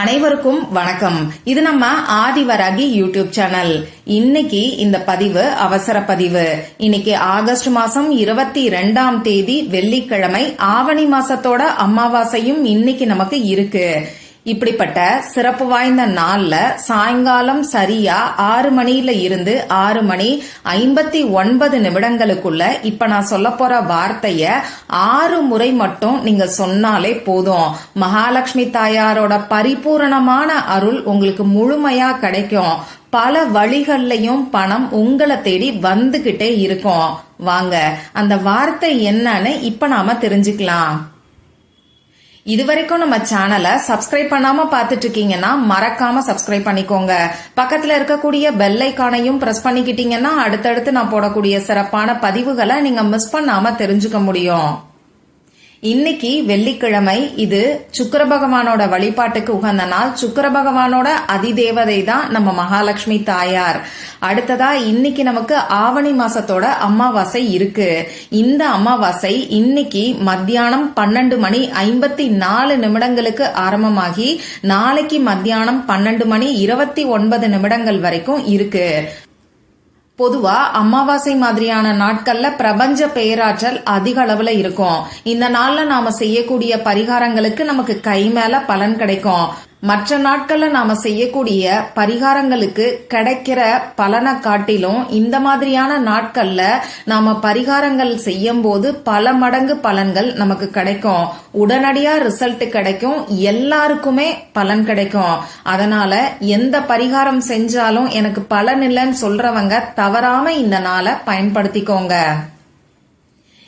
அனைவருக்கும் வணக்கம். இது நம்ம ஆதிவராகி யூடியூப் சேனல். இன்னைக்கு இந்த பதிவு அவசர பதிவு. இன்னைக்கு ஆகஸ்ட் மாசம் 22ஆம் தேதி வெள்ளிக்கிழமை. ஆவணி மாசத்தோட அமாவாசையும் இன்னைக்கு நமக்கு இருக்கு. இப்படிப்பட்ட சிறப்பு வாய்ந்த நாள்ல சாயங்காலம் சரியா 6 மணியில இருந்து 6 மணி 59 நிமிடங்களுக்குள்ள இப்ப நான் சொல்ல போற வார்த்தைய 6 முறை மட்டும் நீங்க சொன்னாலே போதும். மகாலட்சுமி தாயாரோட பரிபூரணமான அருள் உங்களுக்கு முழுமையா கிடைக்கும். பல வழிகள்லயும் பணம் உங்களை தேடி வந்துகிட்டே இருக்கும். வாங்க அந்த வார்த்தை என்னன்னு இப்ப நாம தெரிஞ்சுக்கலாம். இதுவரைக்கும் நம்ம சேனலை சப்ஸ்கிரைப் பண்ணாம பாத்துட்டு இருக்கீங்கன்னா மறக்காம சப்ஸ்கிரைப் பண்ணிக்கோங்க. பக்கத்துல இருக்கக்கூடிய பெல் ஐகானையும் பிரஸ் பண்ணிக்கிட்டீங்கன்னா அடுத்தடுத்து நான் போடக்கூடிய சிறப்பான பதிவுகளை நீங்க மிஸ் பண்ணாம தெரிஞ்சுக்க முடியும். இன்னைக்கு வெள்ளிக்கிழமை. இது சுக்கிர பகவானோட வழிபாட்டுக்கு உகந்த நாள். சுக்கிர பகவானோட அதிதேவதை தான் நம்ம மகாலட்சுமி தாயார். அடுத்ததா இன்னைக்கு நமக்கு ஆவணி மாசத்தோட அமாவாசை இருக்கு. இந்த அமாவாசை இன்னைக்கு மத்தியானம் 12 மணி 54 நிமிடங்களுக்கு ஆரம்பமாகி நாளைக்கு மத்தியானம் 12 மணி 29 நிமிடங்கள் வரைக்கும் இருக்கு. பொதுவா அமாவாசை மாதிரியான நாட்கள்ல பிரபஞ்ச பேராற்றல் அதிக அளவுல இருக்கும். இந்த நாள்ல நாம செய்யக்கூடிய பரிகாரங்களுக்கு நமக்கு கை மேல பலன் கிடைக்கும். மற்ற நாட்கள்ல நாம செய்யக்கூடிய பரிகாரங்களுக்கு கிடைக்கிற பலனை காட்டிலும் இந்த மாதிரியான நாட்கள்ல நாம பரிகாரங்கள் செய்யும் போது பல மடங்கு பலன்கள் நமக்கு கிடைக்கும். உடனடியா ரிசல்ட் கிடைக்கும். எல்லாருக்குமே பலன் கிடைக்கும். அதனால எந்த பரிகாரம் செஞ்சாலும் எனக்கு பலன் இல்லைன்னு சொல்றவங்க தவறாம இந்த நாளை பயன்படுத்திக்கோங்க.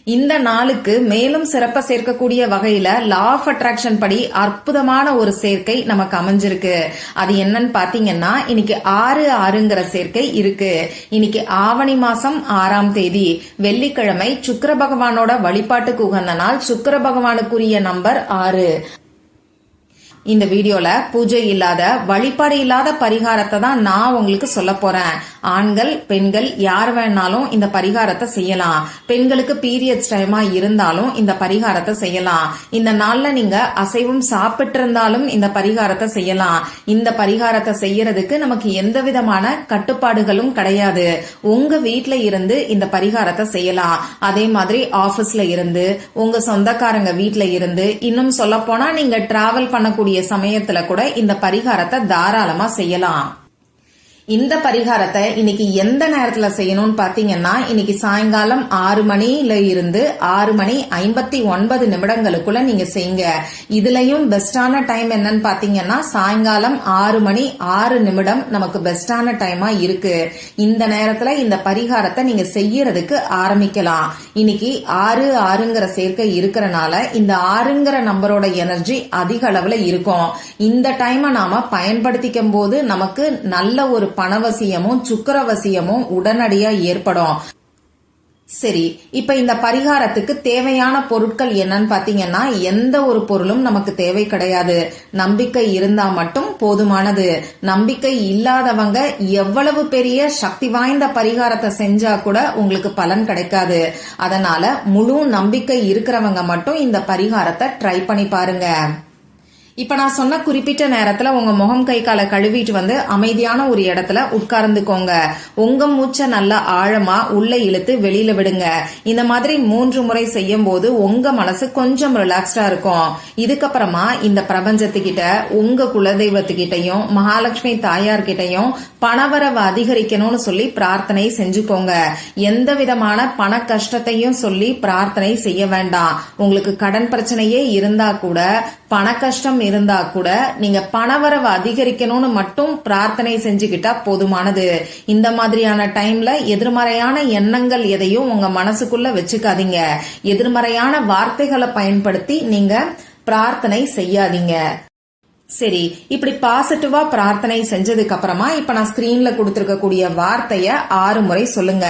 இந்த நாளுக்கு மேலும் சிறப்ப சேர்க்கக்கூடிய வகையில லா ஆஃப் அட்ராக்ஷன் படி அற்புதமான ஒரு சேர்க்கை நமக்கு அமைஞ்சிருக்கு. அது என்னன்னு பாத்தீங்கன்னா இன்னைக்கு 6/6ங்கிற சேர்க்கை இருக்கு. இன்னைக்கு ஆவணி மாசம் 6ஆம் தேதி வெள்ளிக்கிழமை. சுக்கிர பகவானோட வழிபாட்டுக்கு உகந்த நாள். சுக்கிர பகவானுக்குரிய நம்பர் 6. இந்த வீடியோல பூஜை இல்லாத வழிபாடு இல்லாத பரிகாரத்தை தான் நான் உங்களுக்கு சொல்ல போறேன். ஆண்கள் பெண்கள் யார் வேணாலும் இந்த பரிகாரத்தை செய்யலாம். பெண்களுக்கு பீரியட்ஸ் டைமா இருந்தாலும் இந்த பரிகாரத்தை செய்யலாம். இந்த நாள்ல நீங்க அசைவம் சாப்பிட்டு இருந்தாலும் இந்த பரிகாரத்தை செய்யலாம். இந்த பரிகாரத்தை செய்யறதுக்கு நமக்கு எந்த விதமான கட்டுப்பாடுகளும் கிடையாது. உங்க வீட்ல இருந்து இந்த பரிகாரத்தை செய்யலாம். அதே மாதிரி ஆபீஸ்ல இருந்து, உங்க சொந்தக்காரங்க வீட்ல இருந்து, இன்னும் சொல்ல போனா நீங்க டிராவல் பண்ணக்கூடிய சமயத்துல கூட இந்த பரிகாரத்தை தாராளமா செய்யலாம். இந்த பரிகாரத்தை இன்னைக்கு எந்த நேரத்துல செய்யணும்னு பாத்தீங்கன்னா இன்னைக்கு சாயங்காலம் 6 மணியில இருந்து 6 மணி 59 நிமிடங்களுக்குள்ள நீங்க செய்யுங்க. இதுலயும் பெஸ்டான டைம் என்னன்னு பாத்தீங்கன்னா சாயங்காலம் 6 மணி 6 நிமிடம் நமக்கு பெஸ்டான டைமா இருக்கு. இந்த நேரத்துல இந்த பரிகாரத்தை நீங்க செய்யறதுக்கு ஆரம்பிக்கலாம். இன்னைக்கு 6/6ங்கிற சேர்க்கை இருக்கிறனால இந்த 6ங்கிற நம்பரோட எனர்ஜி அதிக அளவுல இருக்கும். இந்த டைமை நாம பயன்படுத்திக்கும் போது நமக்கு நல்ல ஒரு பணவசியமும் சுக்கிரவசியமும் உடனடியா ஏற்படும். சரி, இப்ப இந்த பரிகாரத்துக்கு தேவையான பொருட்கள் என்னன்னு பாத்தீங்கன்னா எந்த ஒரு பொருளும் நமக்கு தேவை கிடையாது. நம்பிக்கை இருந்தா மட்டும் போதுமானது. நம்பிக்கை இல்லாதவங்க எவ்வளவு பெரிய சக்தி வாய்ந்த பரிகாரத்தை செஞ்சா கூட உங்களுக்கு பலன் கிடைக்காது. அதனால முழு நம்பிக்கை இருக்கிறவங்க மட்டும் இந்த பரிகாரத்தை ட்ரை பண்ணி பாருங்க. இப்ப நான் சொன்ன குறிப்பிட்ட நேரத்துல உங்க முகம் கை காலை கழுவிட்டு வந்து அமைதியான ஒரு இடத்துல உட்கார்ந்துக்கோங்க. உங்க மூச்சை நல்லா ஆழமா உள்ள இழுத்து வெளியில விடுங்க. இந்த மாதிரி 3 முறை செய்யும் போது உங்க மனசு கொஞ்சம் ரிலாக்ஸ்டா இருக்கும். இதுக்கப்புறமா இந்த பிரபஞ்சத்துக்கிட்ட, உங்க குலதெய்வத்துக்கிட்டையும், மகாலட்சுமி தாயார் கிட்டையும் பணவரவு அதிகரிக்கணும்னு சொல்லி பிரார்த்தனை செஞ்சுக்கோங்க. எந்த விதமான பண கஷ்டத்தையும் சொல்லி பிரார்த்தனை செய்ய வேண்டாம். உங்களுக்கு கடன் பிரச்சனையே இருந்தா கூட, பண கஷ்டம் இருந்தா கூட நீங்க பணவரவு அதிகரிக்கணும்னு மட்டும் பிரார்த்தனை செஞ்சுக்கிட்டா போதுமானது. இந்த மாதிரியான டைம்ல எதிர்மறையான எண்ணங்கள் எதையும் உங்க மனசுக்குள்ள வச்சுக்காதீங்க. எதிர்மறையான வார்த்தைகளை பயன்படுத்தி நீங்க பிரார்த்தனை செய்யாதீங்க. சரி, இப்படி பாசிட்டிவா பிரார்த்தனை செஞ்சதுக்கு அப்புறமா இப்ப நான் ஸ்கிரீன்ல கொடுத்திருக்கக்கூடிய வார்த்தைய 6 முறை சொல்லுங்க.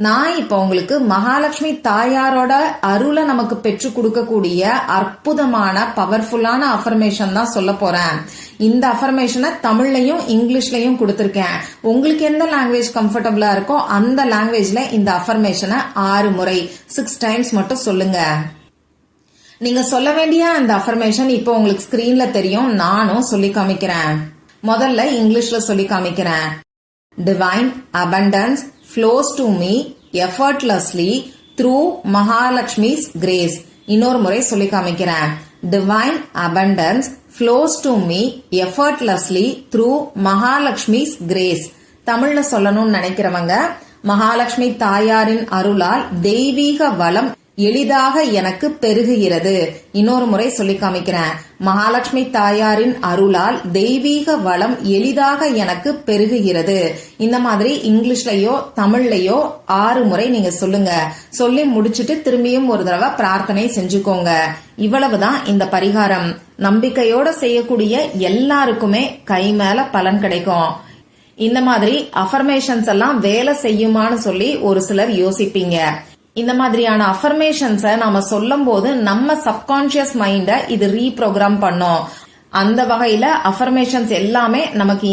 நான் இப்ப உங்களுக்கு மகாலட்சுமி தாயாரோட அருளை நமக்கு பெற்று கொடுக்கக்கூடிய அற்புதமான பவர்ஃபுல்லான அஃபர்மேஷன் தான் சொல்ல போறேன். இந்த அஃபர்மேஷனை தமிழ்லயும் இங்கிலீஷ்லயும் கொடுத்திருக்கேன். உங்களுக்கு எந்த லாங்குவேஜ் கம்ஃபர்டபுளா இருக்கோ அந்த லாங்குவேஜ்ல இந்த அஃபர்மேஷனை 6 முறை 6 டைம்ஸ் மட்டும் சொல்லுங்க. நீங்க சொல்ல வேண்டிய அந்த அஃபர்மேஷன் இப்போ உங்களுக்கு ஸ்கிரீன்ல தெரியும். நானும் சொல்லி காமிக்கிறேன். முதல்ல இங்கிலீஷ்ல சொல்லி காமிக்கிறேன். Divine abundance flows to me effortlessly through Mahalakshmi's grace. இன்னொரு முறை சொல்லி காமிக்கிறேன். Divine abundance flows to me effortlessly through Mahalakshmi's grace. தமிழ்ல சொல்லணும்னு நினைக்கிறவங்க, மகாலட்சுமி தாயாரின் அருளால் தெய்வீக வளம் எளிதாக எனக்கு பெருகுகிறது. இன்னொரு முறை சொல்லி காமிக்கிறேன். மகாலட்சுமி தாயாரின் அருளால் தெய்வீக வளம் எளிதாக எனக்கு பெருகுகிறது. இந்த மாதிரி இங்கிலீஷ்லயோ தமிழ்லயோ 6 முறை நீங்க சொல்லுங்க. சொல்லி முடிச்சிட்டு திரும்பியும் ஒரு தடவை பிரார்த்தனை செஞ்சுக்கோங்க. இவ்வளவுதான் இந்த பரிகாரம். நம்பிக்கையோட செய்யக்கூடிய எல்லாருக்குமே கை மேல பலன் கிடைக்கும். இந்த மாதிரி அஃபர்மேஷன்ஸ் எல்லாம் வேலை செய்யுமான்னு சொல்லி ஒரு சிலர் யோசிப்பீங்க. இந்த மாதிரியான அஃபர்மேஷன்ஸை நாம சொல்லும் போது நம்ம சப்கான்சியஸ் மைண்ட இது ரீப்ரோகிராம் பண்ணும். அந்த வகையில அஃபர்மேஷன்ஸ் எல்லாமே நமக்கு